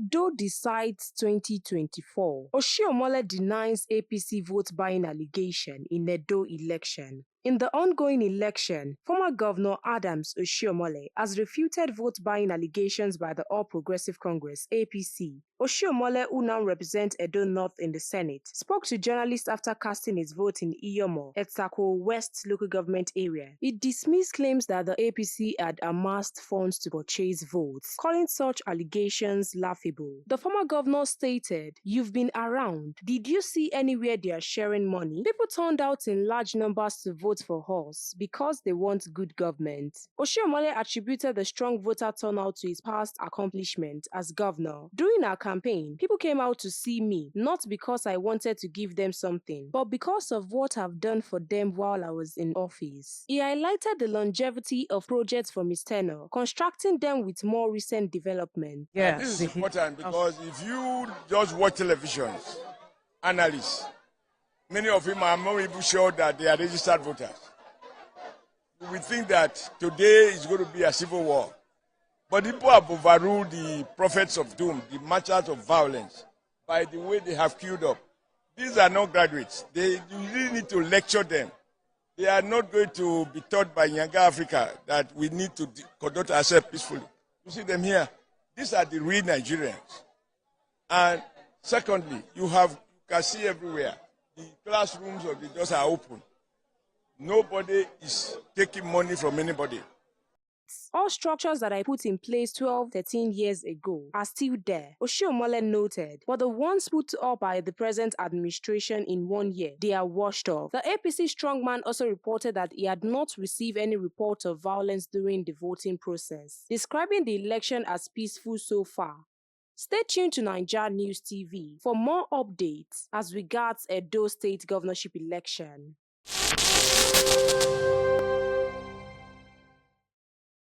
Edo decides 2024. Oshiomhole denies APC vote buying allegation in Edo election. In the ongoing election, former Governor Adams Oshiomhole has refuted vote-buying allegations by the All Progressive Congress (APC). Oshiomhole, who now represents Edo North in the Senate, spoke to journalists after casting his vote in Oshiomhole, Etsako West local government area. He dismissed claims that the APC had amassed funds to purchase votes, calling such allegations laughable. The former governor stated, "You've been around. Did you see anywhere they are sharing money? People turned out in large numbers to vote for us because they want good government." Oshiomhole attributed the strong voter turnout to his past accomplishment as governor. "During our campaign, people came out to see me, not because I wanted to give them something, but because of what I've done for them while I was in office." He highlighted the longevity of projects from his tenure, constructing them with more recent development. Yeah, this is important because if you just watch televisions, analysts, many of them are not even sure that they are registered voters. We think that today is going to be a civil war. But people have overruled the prophets of doom, the marchers of violence, by the way they have queued up. These are not graduates. You really need to lecture them. They are not going to be taught by Younger Africa that we need to conduct ourselves peacefully. You see them here. These are the real Nigerians. And secondly, you can see everywhere. The classrooms of the doors are open. Nobody is taking money from anybody. All structures that I put in place 12-13 years ago are still there, Oshiomhole noted, but the ones put up by the present administration in 1 year, they are washed off. The APC strongman also reported that he had not received any report of violence during the voting process, describing the election as peaceful so far. Stay tuned to NaijaNews TV for more updates as regards Edo State governorship election.